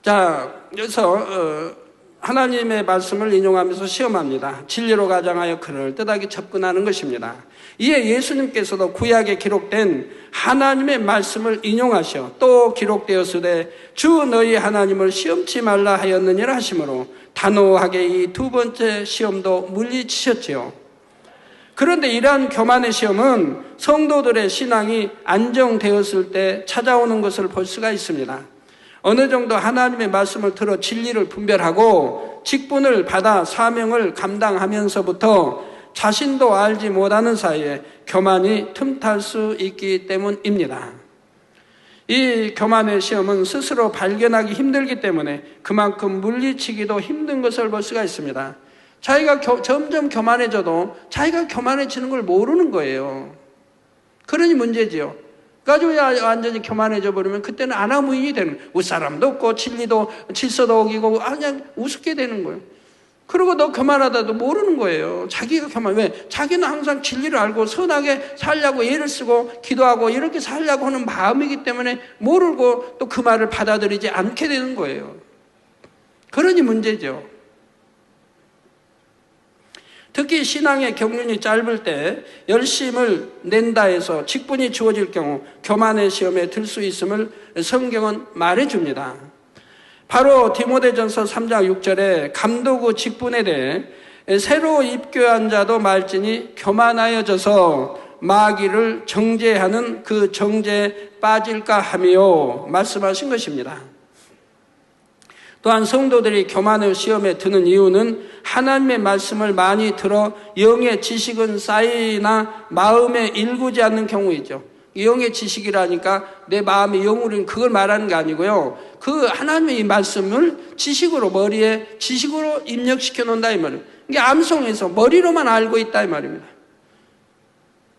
자, 여기서, 하나님의 말씀을 인용하면서 시험합니다. 진리로 가장하여 그럴듯하게 접근하는 것입니다. 이에 예수님께서도 구약에 기록된 하나님의 말씀을 인용하셔 또 기록되었으되 주 너희 하나님을 시험치 말라 하였느니라 하시므로 단호하게 이 두 번째 시험도 물리치셨지요. 그런데 이러한 교만의 시험은 성도들의 신앙이 안정되었을 때 찾아오는 것을 볼 수가 있습니다. 어느 정도 하나님의 말씀을 들어 진리를 분별하고 직분을 받아 사명을 감당하면서부터 자신도 알지 못하는 사이에 교만이 틈탈 수 있기 때문입니다. 이 교만의 시험은 스스로 발견하기 힘들기 때문에 그만큼 물리치기도 힘든 것을 볼 수가 있습니다. 자기가 점점 교만해져도 자기가 교만해지는 걸 모르는 거예요. 그러니 문제지요. 가지고 완전히 교만해져 버리면 그때는 아나무인이 되는 거예요. 웃사람도 없고 진리도 질서도 어기고 그냥 우습게 되는 거예요. 그리고 너 교만하다도 모르는 거예요. 자기가 교만. 왜? 자기는 항상 진리를 알고 선하게 살려고 애를 쓰고 기도하고 이렇게 살려고 하는 마음이기 때문에 모르고 또 그 말을 받아들이지 않게 되는 거예요. 그러니 문제죠. 특히 신앙의 경륜이 짧을 때 열심을 낸다 해서 직분이 주어질 경우 교만의 시험에 들 수 있음을 성경은 말해줍니다. 바로 디모데전서 3장 6절에 감독의 직분에 대해 새로 입교한 자도 말지니 교만하여져서 마귀를 정죄하는 그 정죄에 빠질까 하며 말씀하신 것입니다. 또한 성도들이 교만의 시험에 드는 이유는 하나님의 말씀을 많이 들어 영의 지식은 쌓이나 마음에 일구지 않는 경우이죠. 영의 지식이라니까 내 마음의 영으로는 그걸 말하는 게 아니고요. 그 하나님의 이 말씀을 지식으로 머리에 지식으로 입력시켜 놓는다 이 말이에요. 이게 암송해서 머리로만 알고 있다 이 말입니다.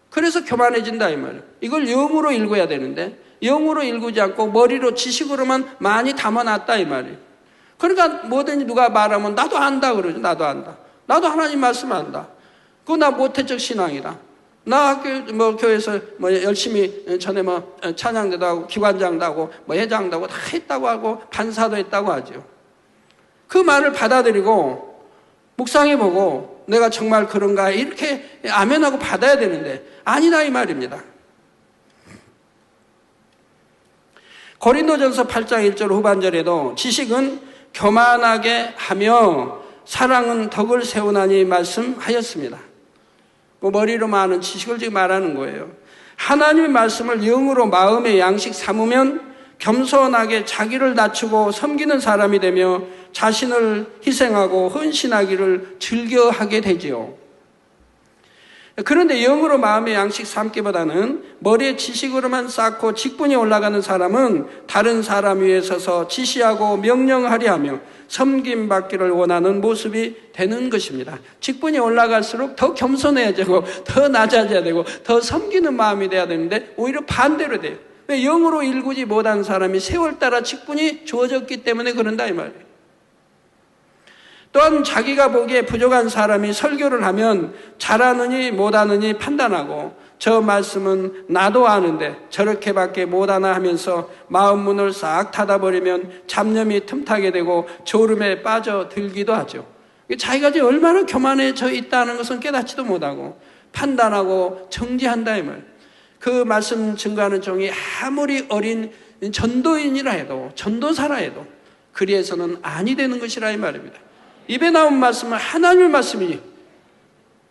그래서 교만해진다 이 말이에요. 이걸 영으로 읽어야 되는데 영으로 읽지 않고 머리로 지식으로만 많이 담아놨다 이 말이에요. 그러니까 뭐든지 누가 말하면 나도 안다 그러죠. 나도 안다. 나도 하나님 말씀 안다. 그거 나 모태적 신앙이다. 나 학교 교회에서 열심히 전에 찬양대도 하고 기관장도 하고 회장도 하고 다 했다고 하고 반사도 했다고 하죠. 그 말을 받아들이고 묵상해보고 내가 정말 그런가 이렇게 아멘하고 받아야 되는데 아니다 이 말입니다. 고린도전서 8장 1절 후반절에도 지식은 교만하게 하며 사랑은 덕을 세우나니 말씀하였습니다. 머리로만 아는 지식을 지금 말하는 거예요. 하나님의 말씀을 영으로 마음의 양식 삼으면 겸손하게 자기를 낮추고 섬기는 사람이 되며 자신을 희생하고 헌신하기를 즐겨하게 되지요. 그런데 영으로 마음의 양식 삼기보다는 머리에 지식으로만 쌓고 직분이 올라가는 사람은 다른 사람 위에 서서 지시하고 명령하려 하며 섬김받기를 원하는 모습이 되는 것입니다. 직분이 올라갈수록 더 겸손해야 되고 더 낮아져야 되고 더 섬기는 마음이 돼야 되는데 오히려 반대로 돼요. 왜? 영으로 일구지 못한 사람이 세월 따라 직분이 주어졌기 때문에 그런다 이 말이에요. 또한 자기가 보기에 부족한 사람이 설교를 하면 잘하느니 못하느니 판단하고 저 말씀은 나도 아는데 저렇게밖에 못하나 하면서 마음 문을 싹 닫아버리면 잡념이 틈타게 되고 졸음에 빠져들기도 하죠. 자기가 이제 얼마나 교만해져 있다는 것은 깨닫지도 못하고 판단하고 정지한다 이 말. 그 말씀 증거하는 종이 아무리 어린 전도인이라 해도 전도사라 해도 그리해서는 아니 되는 것이라 이 말입니다. 입에 나온 말씀은 하나님의 말씀이니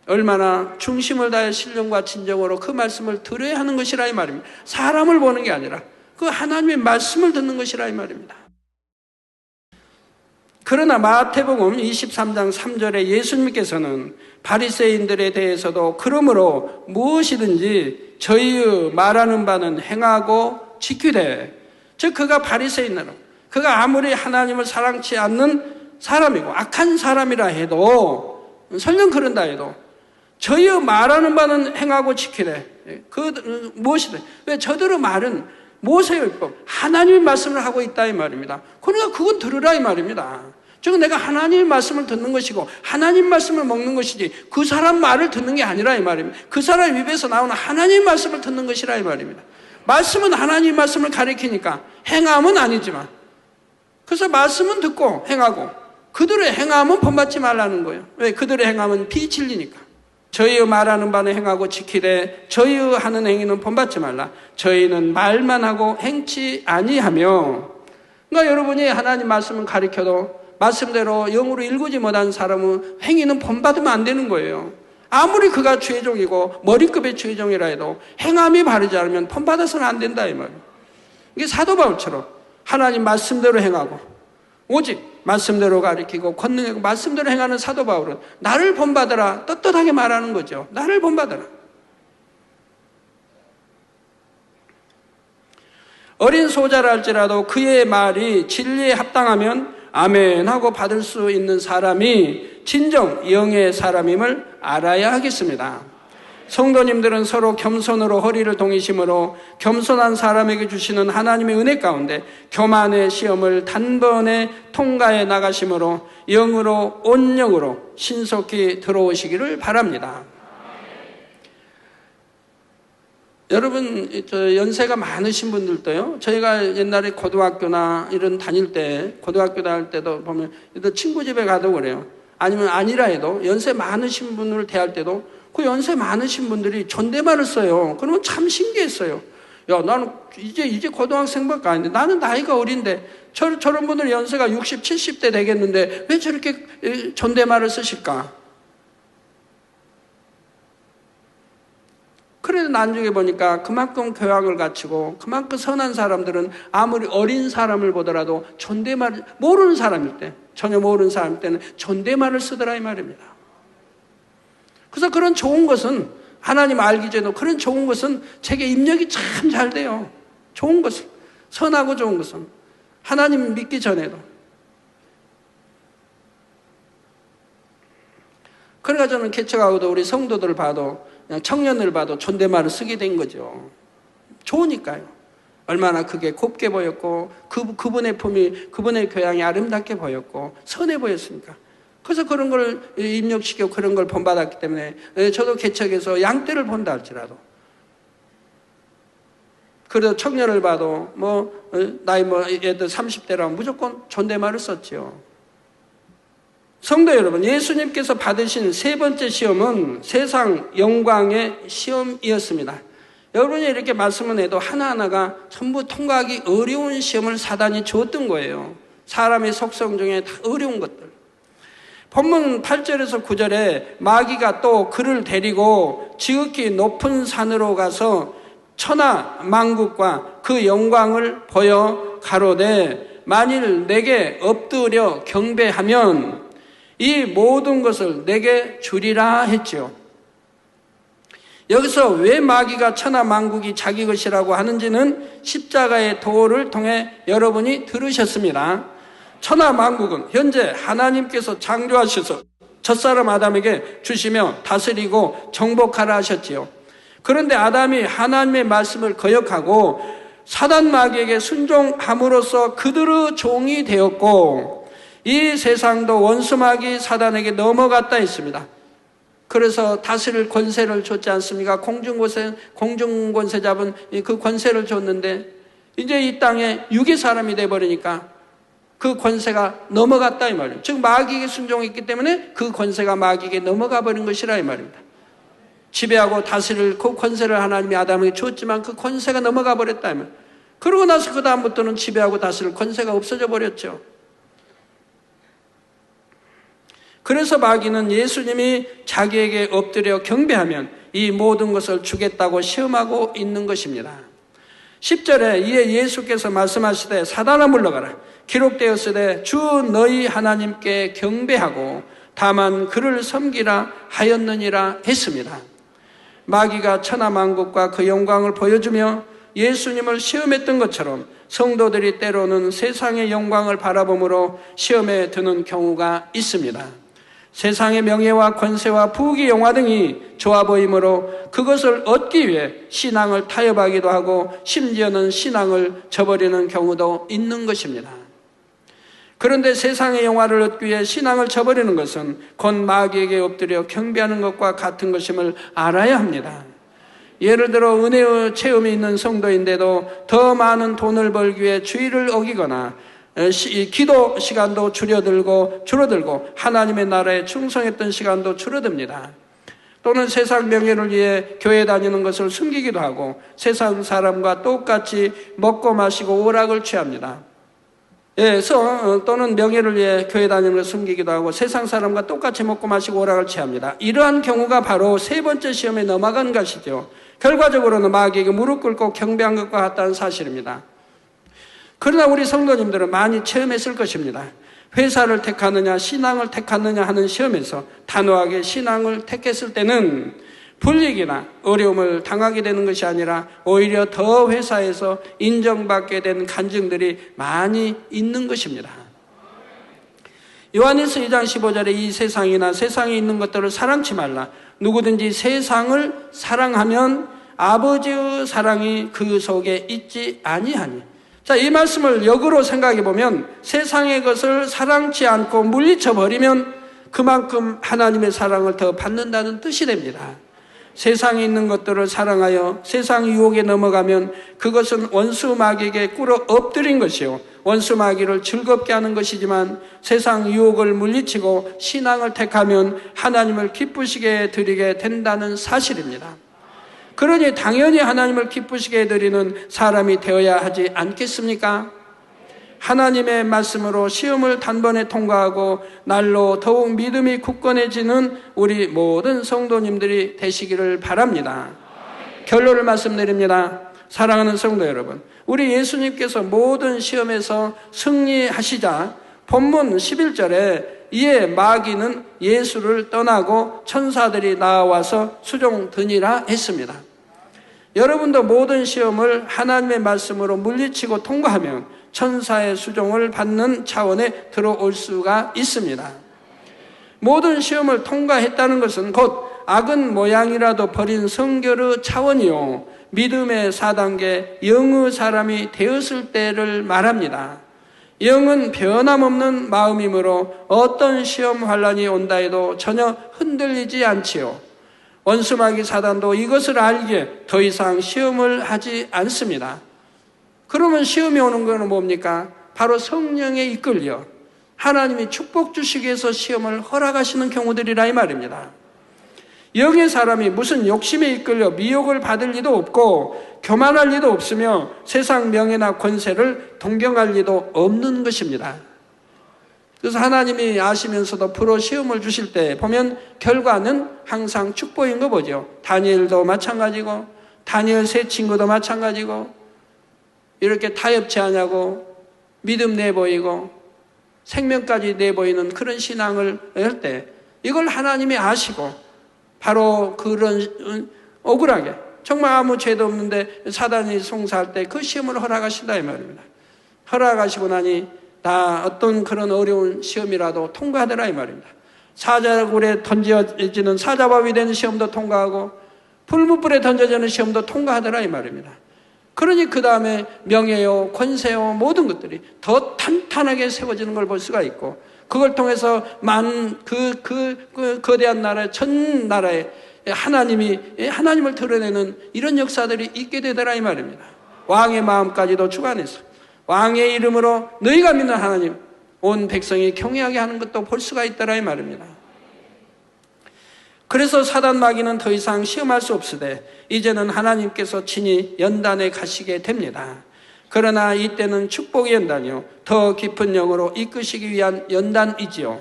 얼마나 중심을 다해 신령과 진정으로 그 말씀을 들어야 하는 것이라 이 말입니다. 사람을 보는 게 아니라 그 하나님의 말씀을 듣는 것이라 이 말입니다. 그러나 마태복음 23장 3절에 예수님께서는 바리새인들에 대해서도 그러므로 무엇이든지 저희의 말하는 바는 행하고 지키되, 즉 그가 바리새인으로 그가 아무리 하나님을 사랑치 않는 사람이고 악한 사람이라 해도 설령 그런다 해도 저희의 말하는 바는 행하고 지키래. 그 무엇이든. 왜? 저들의 말은 모세의 율법 하나님의 말씀을 하고 있다 이 말입니다. 그러니까 그건 들으라 이 말입니다. 즉 내가 하나님의 말씀을 듣는 것이고 하나님 말씀을 먹는 것이지 그 사람 말을 듣는 게 아니라 이 말입니다. 그 사람 입에서 나오는 하나님 말씀을 듣는 것이라 이 말입니다. 말씀은 하나님 말씀을 가리키니까 행함은 아니지만 그래서 말씀은 듣고 행하고 그들의 행함은 본받지 말라는 거예요. 왜? 그들의 행함은 비진리니까. 저희의 말하는 바는 행하고 지키되 저희의 하는 행위는 본받지 말라. 저희는 말만 하고 행치 아니하며. 그러니까 여러분이 하나님 말씀을 가리켜도 말씀대로 영으로 일구지 못한 사람은 행위는 본받으면 안 되는 거예요. 아무리 그가 주의종이고 머리급의 주의종이라 해도 행함이 바르지 않으면 본받아서는 안 된다 이 말이에요. 이게 사도 바울처럼 하나님 말씀대로 행하고 오직 말씀대로 가리키고 권능하고 말씀대로 행하는 사도 바울은 나를 본받아라 떳떳하게 말하는 거죠. 나를 본받아라. 어린 소자라 할지라도 그의 말이 진리에 합당하면 아멘 하고 받을 수 있는 사람이 진정 영의 사람임을 알아야 하겠습니다. 성도님들은 서로 겸손으로 허리를 동이심으로 겸손한 사람에게 주시는 하나님의 은혜 가운데 교만의 시험을 단번에 통과해 나가심으로 영으로 온영으로 신속히 들어오시기를 바랍니다. 여러분 연세가 많으신 분들도요, 저희가 옛날에 고등학교나 이런 다닐 때 고등학교 다닐 때도 보면 친구 집에 가도 그래요. 아니면 아니라 해도 연세 많으신 분을 대할 때도 그 연세 많으신 분들이 존댓말을 써요. 그러면 참 신기했어요. 야, 나는 이제 고등학생밖에 아닌데 나는 나이가 어린데 저런 분들 연세가 60, 70대 되겠는데 왜 저렇게 존댓말을 쓰실까? 그래도 나중에 보니까 그만큼 교양을 갖추고 그만큼 선한 사람들은 아무리 어린 사람을 보더라도 존댓말 모르는 사람일 때, 전혀 모르는 사람일 때는 존댓말을 쓰더라 이 말입니다. 그래서 그런 좋은 것은 하나님 알기 전에도 그런 좋은 것은 제게 입력이 참 잘 돼요. 좋은 것은, 선하고 좋은 것은 하나님 믿기 전에도. 그러니까 저는 개척하고도 우리 성도들 봐도 그냥 청년을 봐도 존댓말을 쓰게 된 거죠. 좋으니까요. 얼마나 그게 곱게 보였고 그분의 품이, 그분의 교양이 아름답게 보였고 선해 보였으니까. 그래서 그런 걸 입력시키고 그런 걸 본받았기 때문에 저도 개척에서 양떼를 본다 할지라도 그래도 청년을 봐도 나이 애들 30대라면 무조건 존댓말을 썼죠. 성도 여러분, 예수님께서 받으신 세 번째 시험은 세상 영광의 시험이었습니다. 여러분이 이렇게 말씀을 해도 하나하나가 전부 통과하기 어려운 시험을 사단이 줬던 거예요. 사람의 속성 중에 다 어려운 것들. 본문 8절에서 9절에 마귀가 또 그를 데리고 지극히 높은 산으로 가서 천하 만국과 그 영광을 보여 가로되 만일 내게 엎드려 경배하면 이 모든 것을 내게 주리라 했지요. 여기서 왜 마귀가 천하 만국이 자기 것이라고 하는지는 십자가의 도를 통해 여러분이 들으셨습니다. 천하 만국은 현재 하나님께서 창조하셔서 첫사람 아담에게 주시며 다스리고 정복하라 하셨지요. 그런데 아담이 하나님의 말씀을 거역하고 사단 마귀에게 순종함으로써 그들의 종이 되었고 이 세상도 원수 마귀 사단에게 넘어갔다 했습니다. 그래서 다스릴 권세를 줬지 않습니까? 공중권세 잡은 그 권세를 줬는데 이제 이 땅에 육의 사람이 돼버리니까 그 권세가 넘어갔다 이 말이에요. 즉 마귀에게 순종했기 때문에 그 권세가 마귀에게 넘어가 버린 것이라 이 말입니다. 지배하고 다스릴 그 권세를 하나님이 아담에게 줬지만 그 권세가 넘어가 버렸다 이 말이에요. 그러고 나서 그 다음부터는 지배하고 다스릴 권세가 없어져 버렸죠. 그래서 마귀는 예수님이 자기에게 엎드려 경배하면 이 모든 것을 주겠다고 시험하고 있는 것입니다. 10절에 이에 예수께서 말씀하시되 사단아 물러가라. 기록되었으되 주 너희 하나님께 경배하고 다만 그를 섬기라 하였느니라 했습니다. 마귀가 천하 만국과 그 영광을 보여주며 예수님을 시험했던 것처럼 성도들이 때로는 세상의 영광을 바라보므로 시험에 드는 경우가 있습니다. 세상의 명예와 권세와 부귀 영화 등이 좋아 보이므로 그것을 얻기 위해 신앙을 타협하기도 하고 심지어는 신앙을 저버리는 경우도 있는 것입니다. 그런데 세상의 영화를 얻기 위해 신앙을 저버리는 것은 곧 마귀에게 엎드려 경배하는 것과 같은 것임을 알아야 합니다. 예를 들어 은혜의 체험이 있는 성도인데도 더 많은 돈을 벌기 위해 주의를 어기거나 기도 시간도 줄어들고 하나님의 나라에 충성했던 시간도 줄어듭니다. 또는 세상 명예를 위해 교회 다니는 것을 숨기기도 하고 세상 사람과 똑같이 먹고 마시고 오락을 취합니다. 또는 명예를 위해 교회 다니는 것을 숨기기도 하고 세상 사람과 똑같이 먹고 마시고 오락을 취합니다. 이러한 경우가 바로 세 번째 시험에 넘어간 것이죠. 결과적으로는 마귀에게 무릎 꿇고 경배한 것과 같다는 사실입니다. 그러나 우리 성도님들은 많이 체험했을 것입니다. 회사를 택하느냐 신앙을 택하느냐 하는 시험에서 단호하게 신앙을 택했을 때는 불이익이나 어려움을 당하게 되는 것이 아니라 오히려 더 회사에서 인정받게 된 간증들이 많이 있는 것입니다. 요한일서 2장 15절에 이 세상이나 세상에 있는 것들을 사랑치 말라. 누구든지 세상을 사랑하면 아버지의 사랑이 그 속에 있지 아니하니. 자, 이 말씀을 역으로 생각해 보면 세상의 것을 사랑치 않고 물리쳐 버리면 그만큼 하나님의 사랑을 더 받는다는 뜻이 됩니다. 세상에 있는 것들을 사랑하여 세상 유혹에 넘어가면 그것은 원수 마귀에게 꿇어 엎드린 것이요 원수 마귀를 즐겁게 하는 것이지만 세상 유혹을 물리치고 신앙을 택하면 하나님을 기쁘시게 드리게 된다는 사실입니다. 그러니 당연히 하나님을 기쁘시게 드리는 사람이 되어야 하지 않겠습니까? 하나님의 말씀으로 시험을 단번에 통과하고 날로 더욱 믿음이 굳건해지는 우리 모든 성도님들이 되시기를 바랍니다. 결론을 말씀드립니다. 사랑하는 성도 여러분, 우리 예수님께서 모든 시험에서 승리하시자 본문 11절에 이에 마귀는 예수를 떠나고 천사들이 나와서 수종드니라 했습니다. 여러분도 모든 시험을 하나님의 말씀으로 물리치고 통과하면 천사의 수종을 받는 차원에 들어올 수가 있습니다. 모든 시험을 통과했다는 것은 곧 악은 모양이라도 버린 성결의 차원이요 믿음의 4단계 영의 사람이 되었을 때를 말합니다. 영은 변함없는 마음이므로 어떤 시험 환난이 온다 해도 전혀 흔들리지 않지요. 원수마귀 사단도 이것을 알기에 더 이상 시험을 하지 않습니다. 그러면 시험이 오는 것은 뭡니까? 바로 성령에 이끌려 하나님이 축복 주시기 위해서 시험을 허락하시는 경우들이라 이 말입니다. 영의 사람이 무슨 욕심에 이끌려 미혹을 받을 리도 없고 교만할 리도 없으며 세상 명예나 권세를 동경할 리도 없는 것입니다. 그래서 하나님이 아시면서도 프로 시험을 주실 때 보면 결과는 항상 축복인 거 보죠. 다니엘도 마찬가지고, 다니엘 세 친구도 마찬가지고, 이렇게 타협치 않냐고 믿음 내보이고 생명까지 내보이는 그런 신앙을 할 때 이걸 하나님이 아시고 바로 그런 억울하게 정말 아무 죄도 없는데 사단이 송사할 때 그 시험을 허락하신다 이 말입니다. 허락하시고 나니 다 어떤 그런 어려운 시험이라도 통과하더라 이 말입니다. 사자굴에 던져지는 사자밥이 되는 시험도 통과하고 불무불에 던져지는 시험도 통과하더라 이 말입니다. 그러니 그 다음에 명예요, 권세요, 모든 것들이 더 탄탄하게 세워지는 걸 볼 수가 있고, 그걸 통해서 많은 그 거대한 나라, 전 나라에 하나님을 드러내는 이런 역사들이 있게 되더라 이 말입니다. 왕의 마음까지도 주관해서 왕의 이름으로 너희가 믿는 하나님, 온 백성이 경외하게 하는 것도 볼 수가 있더라 이 말입니다. 그래서 사단 마귀는 더 이상 시험할 수 없으되 이제는 하나님께서 친히 연단에 가시게 됩니다. 그러나 이때는 축복의 연단이요 더 깊은 영으로 이끄시기 위한 연단이지요.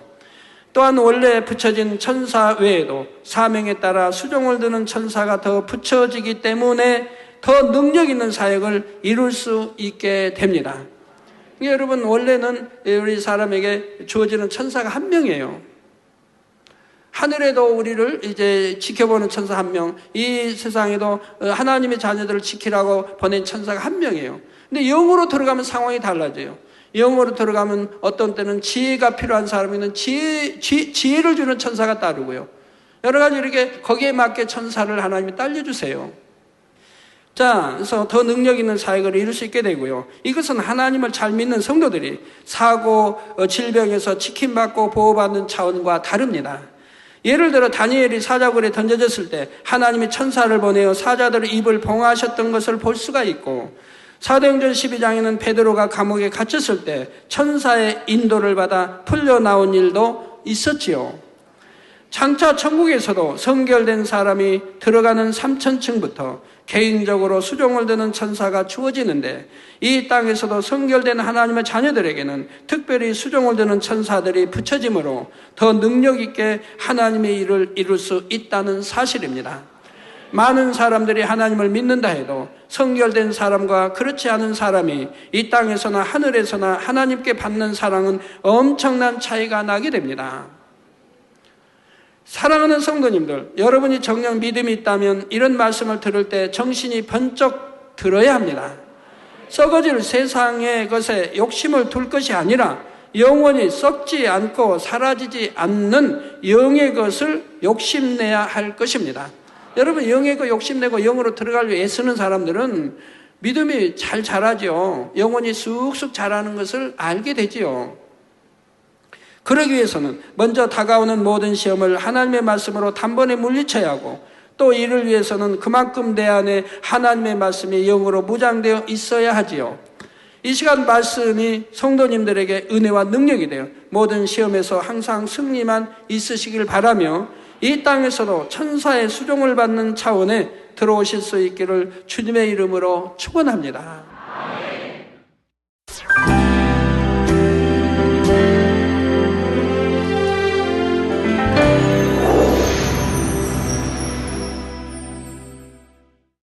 또한 원래 붙여진 천사 외에도 사명에 따라 수종을 드는 천사가 더 붙여지기 때문에 더 능력 있는 사역을 이룰 수 있게 됩니다. 여러분, 원래는 우리 사람에게 주어지는 천사가 한 명이에요. 하늘에도 우리를 이제 지켜보는 천사 한 명, 이 세상에도 하나님의 자녀들을 지키라고 보낸 천사가 한 명이에요. 근데 영으로 들어가면 상황이 달라져요. 영으로 들어가면 어떤 때는 지혜가 필요한 사람에는 지혜를 주는 천사가 따르고요. 여러 가지 이렇게 거기에 맞게 천사를 하나님이 딸려주세요. 자, 그래서 더 능력 있는 사역을 이룰 수 있게 되고요. 이것은 하나님을 잘 믿는 성도들이 사고, 질병에서 지킴받고 보호받는 차원과 다릅니다. 예를 들어 다니엘이 사자굴에 던져졌을 때 하나님이 천사를 보내어 사자들의 입을 봉하셨던 것을 볼 수가 있고, 사도행전 12장에는 베드로가 감옥에 갇혔을 때 천사의 인도를 받아 풀려나온 일도 있었지요. 장차 천국에서도 성결된 사람이 들어가는 3천층부터 개인적으로 수종을 드는 천사가 주어지는데, 이 땅에서도 성결된 하나님의 자녀들에게는 특별히 수종을 드는 천사들이 붙여짐으로 더 능력 있게 하나님의 일을 이룰 수 있다는 사실입니다. 많은 사람들이 하나님을 믿는다 해도 성결된 사람과 그렇지 않은 사람이 이 땅에서나 하늘에서나 하나님께 받는 사랑은 엄청난 차이가 나게 됩니다. 사랑하는 성도님들, 여러분이 정녕 믿음이 있다면 이런 말씀을 들을 때 정신이 번쩍 들어야 합니다. 썩어질 세상의 것에 욕심을 둘 것이 아니라 영원히 썩지 않고 사라지지 않는 영의 것을 욕심내야 할 것입니다. 여러분, 영의 것 욕심내고 영으로 들어가려고 애쓰는 사람들은 믿음이 잘 자라죠. 영원히 쑥쑥 자라는 것을 알게 되지요. 그러기 위해서는 먼저 다가오는 모든 시험을 하나님의 말씀으로 단번에 물리쳐야 하고, 또 이를 위해서는 그만큼 내 안에 하나님의 말씀이 영으로 무장되어 있어야 하지요. 이 시간 말씀이 성도님들에게 은혜와 능력이 되어 모든 시험에서 항상 승리만 있으시길 바라며, 이 땅에서도 천사의 수종을 받는 차원에 들어오실 수 있기를 주님의 이름으로 축원합니다.